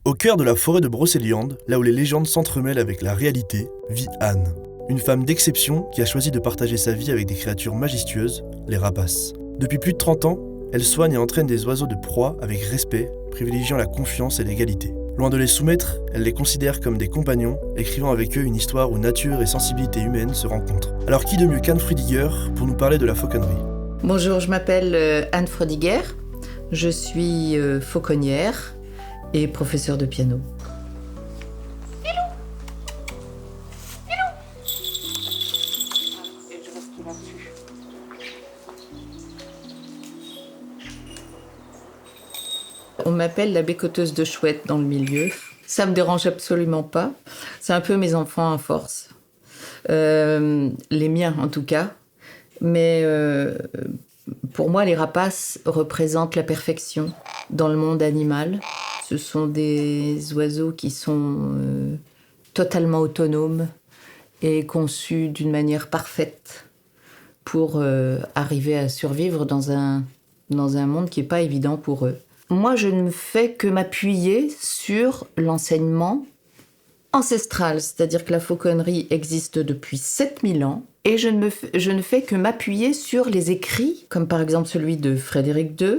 Au cœur de la forêt de Brocéliande, là où les légendes s'entremêlent avec la réalité, vit Anne. Une femme d'exception qui a choisi de partager sa vie avec des créatures majestueuses, les rapaces. Depuis plus de 30 ans, elle soigne et entraîne des oiseaux de proie avec respect, privilégiant la confiance et l'égalité. Loin de les soumettre, elle les considère comme des compagnons, écrivant avec eux une histoire où nature et sensibilité humaine se rencontrent. Alors qui de mieux qu'Anne Frödiger pour nous parler de la fauconnerie ? Bonjour, je m'appelle Anne Frödiger, je suis fauconnière et professeure de piano. On m'appelle la bécoteuse de chouette dans le milieu. Ça me dérange absolument pas. C'est un peu mes enfants à force. Les miens en tout cas. Mais pour moi, les rapaces représentent la perfection dans le monde animal. Ce sont des oiseaux qui sont totalement autonomes et conçus d'une manière parfaite pour arriver à survivre dans un monde qui n'est pas évident pour eux. Moi, je ne fais que m'appuyer sur l'enseignement ancestral, c'est-à-dire que la fauconnerie existe depuis 7000 ans, et je ne fais que m'appuyer sur les écrits, comme par exemple celui de Frédéric II,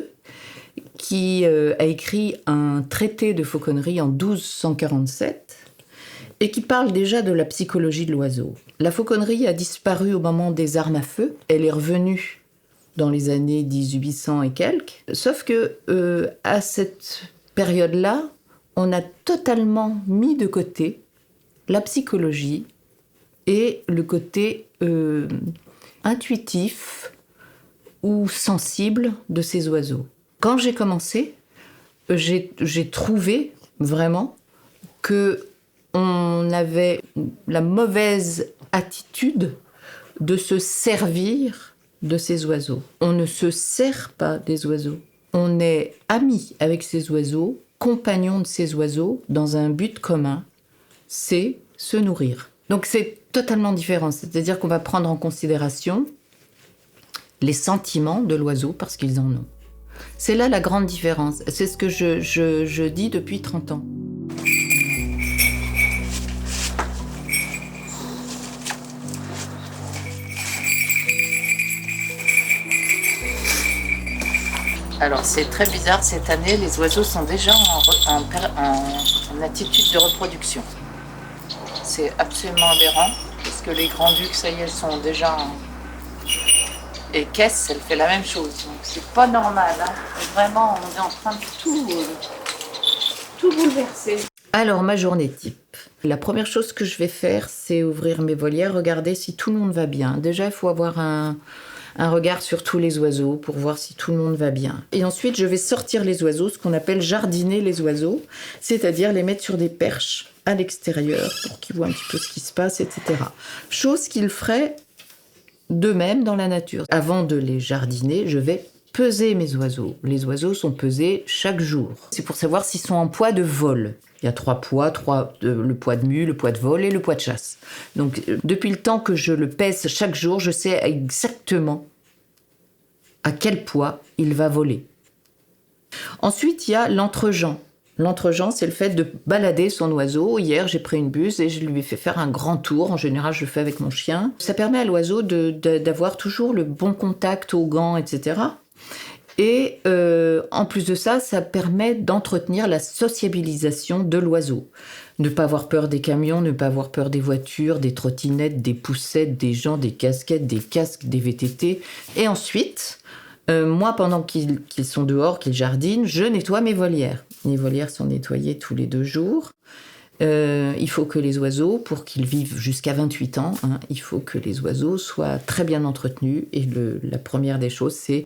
qui a écrit un traité de fauconnerie en 1247, et qui parle déjà de la psychologie de l'oiseau. La fauconnerie a disparu au moment des armes à feu, elle est revenue dans les années 1800 et quelques. Sauf que à cette période-là, on a totalement mis de côté la psychologie et le côté intuitif ou sensible de ces oiseaux. Quand j'ai commencé, j'ai trouvé vraiment que on avait la mauvaise attitude de se servir de ces oiseaux. On ne se sert pas des oiseaux. On est amis avec ces oiseaux, compagnons de ces oiseaux, dans un but commun, c'est se nourrir. Donc c'est totalement différent, c'est-à-dire qu'on va prendre en considération les sentiments de l'oiseau parce qu'ils en ont. C'est là la grande différence. C'est ce que je dis depuis 30 ans. Alors c'est très bizarre, cette année, les oiseaux sont déjà en attitude de reproduction. C'est absolument aberrant, parce que les grands-ducs, ça y est, elles sont déjà en... Et Caisse, elle fait la même chose, donc c'est pas normal. Hein. Vraiment, on est en train de tout bouleverser. Alors, ma journée type. La première chose que je vais faire, c'est ouvrir mes volières, regarder si tout le monde va bien. Déjà, il faut avoir un regard sur tous les oiseaux pour voir si tout le monde va bien. Et ensuite, je vais sortir les oiseaux, ce qu'on appelle jardiner les oiseaux, c'est-à-dire les mettre sur des perches à l'extérieur pour qu'ils voient un petit peu ce qui se passe, etc. Chose qu'ils feraient d'eux-mêmes dans la nature. Avant de les jardiner, je vais peser mes oiseaux. Les oiseaux sont pesés chaque jour. C'est pour savoir s'ils sont en poids de vol. Il y a 3 poids, le poids de mue, le poids de vol et le poids de chasse. Donc, depuis le temps que je le pèse chaque jour, je sais exactement à quel poids il va voler. Ensuite, il y a l'entregent. L'entregent, c'est le fait de balader son oiseau. Hier, j'ai pris une buse et je lui ai fait faire un grand tour. En général, je le fais avec mon chien. Ça permet à l'oiseau d'avoir toujours le bon contact aux gants, etc. Et en plus de ça, ça permet d'entretenir la sociabilisation de l'oiseau. Ne pas avoir peur des camions, ne pas avoir peur des voitures, des trottinettes, des poussettes, des gens, des casquettes, des casques, des VTT. Et ensuite, moi, pendant qu'ils sont dehors, qu'ils jardinent, je nettoie mes volières. Les volières sont nettoyées tous les 2 jours. Il faut que les oiseaux, pour qu'ils vivent jusqu'à 28 ans, il faut que les oiseaux soient très bien entretenus. Et la première des choses, c'est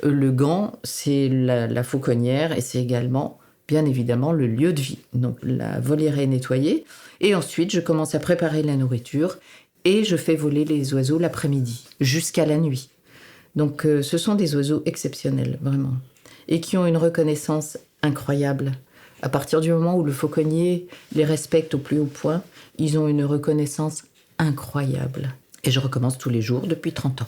le gant, c'est la fauconnière et c'est également, bien évidemment, le lieu de vie. Donc la volière est nettoyée et ensuite je commence à préparer la nourriture et je fais voler les oiseaux l'après-midi, jusqu'à la nuit. Donc ce sont des oiseaux exceptionnels, vraiment, et qui ont une reconnaissance incroyable. À partir du moment où le fauconnier les respecte au plus haut point, ils ont une reconnaissance incroyable. Et je recommence tous les jours depuis 30 ans.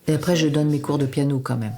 Et après, je donne mes cours de piano quand même.